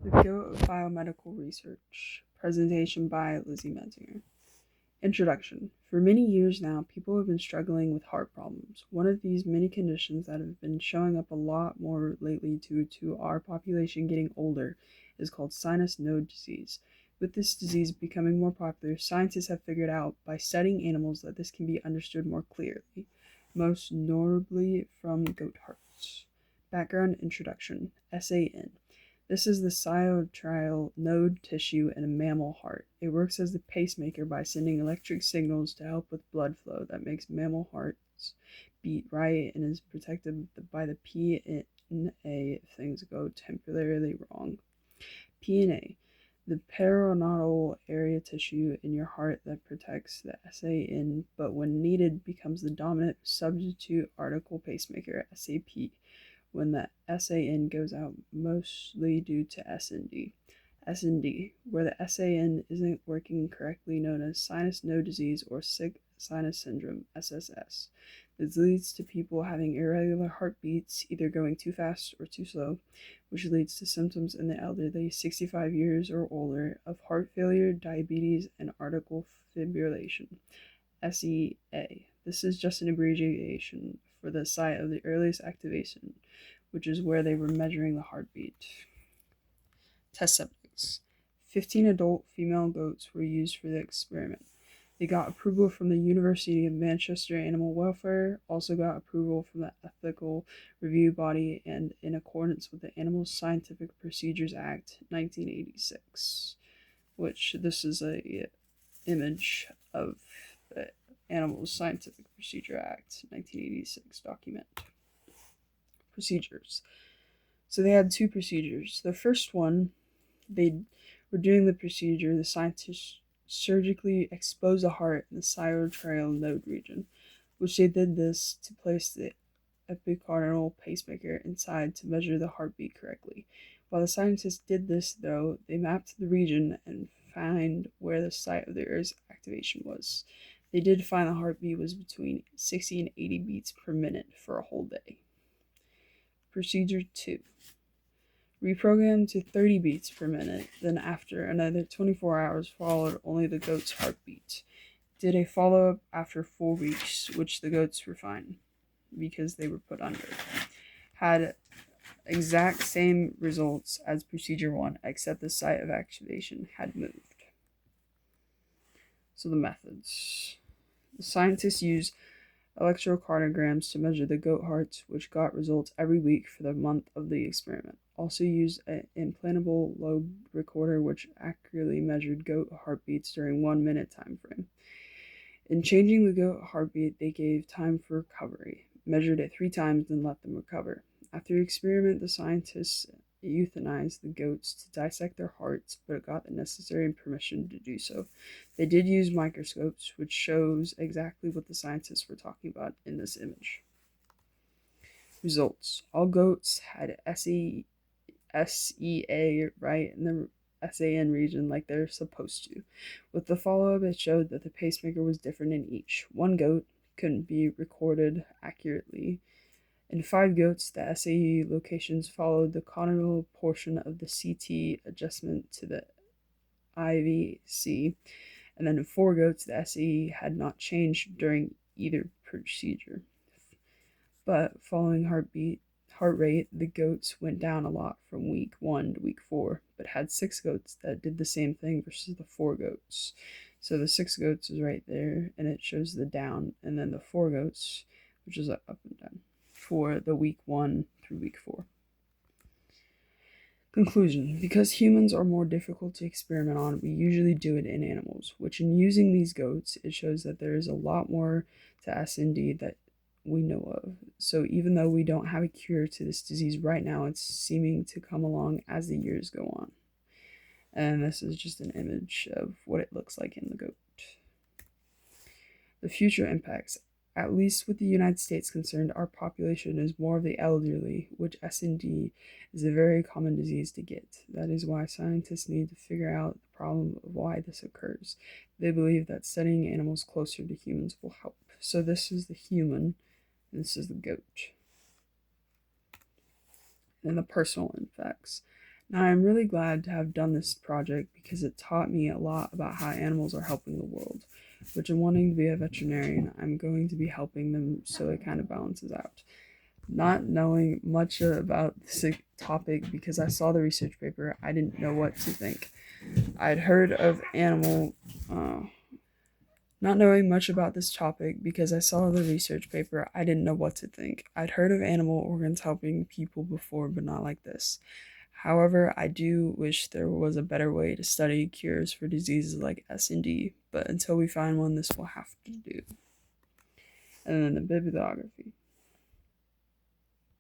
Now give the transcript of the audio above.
The Go of Biomedical Research. Presentation by Lizzie Metzinger. Introduction. For many years now, people have been struggling with heart problems. One of these many conditions that have been showing up a lot more lately due to our population getting older is called sinus node disease. With this disease becoming more popular, scientists have figured out by studying animals that this can be understood more clearly, most notably from goat hearts. Background introduction. SAN. This is the sinoatrial node tissue in a mammal heart. It works as the pacemaker by sending electric signals to help with blood flow that makes mammal hearts beat right and is protected by the PNA if things go temporarily wrong. PNA, the peroneal area tissue in your heart that protects the SAN, but when needed becomes the dominant substitute article pacemaker, SAP, when the SAN goes out, mostly due to SND. SND, where the SAN isn't working correctly, known as sinus node disease or sick sinus syndrome, SSS. This leads to people having irregular heartbeats, either going too fast or too slow, which leads to symptoms in the elderly 65 years or older of heart failure, diabetes, and atrial fibrillation. SEA. This is just an abbreviation for the site of the earliest activation, which is where they were measuring the heartbeat. Test subjects. 15 adult female goats were used for the experiment. They got approval from the University of Manchester Animal Welfare, also got approval from the Ethical Review Body, and in accordance with the Animal Scientific Procedures Act 1986, which this is a image of the Animal Scientific Procedure Act 1986 document. Procedures. So they had two procedures. The first one, they were doing the procedure, the scientists surgically exposed the heart in the sinoatrial node region, which they did this to place the epicardinal pacemaker inside to measure the heartbeat correctly. While the scientists did this, though, they mapped the region and found where the site of the Earth's activation was. They did find the heartbeat was between 60 and 80 beats per minute for a whole day. Procedure 2. Reprogrammed to 30 beats per minute, then after another 24 hours followed only the goat's heartbeat. Did a follow-up after 4 weeks, which the goats were fine because they were put under. Had exact same results as procedure 1, except the site of activation had moved. So the methods. The scientists used electrocardiograms to measure the goat hearts, which got results every week for the month of the experiment. Also used an implantable lobe recorder, which accurately measured goat heartbeats during 1 minute time frame. In changing the goat heartbeat, they gave time for recovery, measured it 3 times, then let them recover. After the experiment, the scientists euthanized the goats to dissect their hearts, but got the necessary permission to do so. They did use microscopes, which shows exactly what the scientists were talking about in this image. Results. All goats had SEA right in the SAN region like they're supposed to. With the follow-up, it showed that the pacemaker was different in each. 1 goat couldn't be recorded accurately. In 5 goats, the SAE locations followed the continental portion of the CT adjustment to the IVC, and then in 4 goats, the SAE had not changed during either procedure. But following heart rate, the goats went down a lot from week 1 to week 4, but had 6 goats that did the same thing versus the 4 goats. So the 6 goats is right there, and it shows the down, and then the 4 goats, which is up and down, for the week 1 through week 4. Conclusion. Because humans are more difficult to experiment on, we usually do it in animals, which in using these goats, it shows that there is a lot more to SND that we know of. So even though we don't have a cure to this disease right now, it's seeming to come along as the years go on. And this is just an image of what it looks like in the goat. The future impacts. At least with the United States concerned, our population is more of the elderly, which SND is a very common disease to get. That is why scientists need to figure out the problem of why this occurs. They believe that studying animals closer to humans will help. So this is the human, and this is the goat. And the personal effects. Now, I'm really glad to have done this project because it taught me a lot about how animals are helping the world, which in wanting to be a veterinarian, I'm going to be helping them so it kind of balances out. Not knowing much about this topic because I saw the research paper, I didn't know what to think. I'd heard of animal uh, Not knowing much about this topic because I saw the research paper, I didn't know what to think. I'd heard of animal organs helping people before, but not like this. However, I do wish there was a better way to study cures for diseases like S and D, but until we find one, this will have to do. And then the bibliography.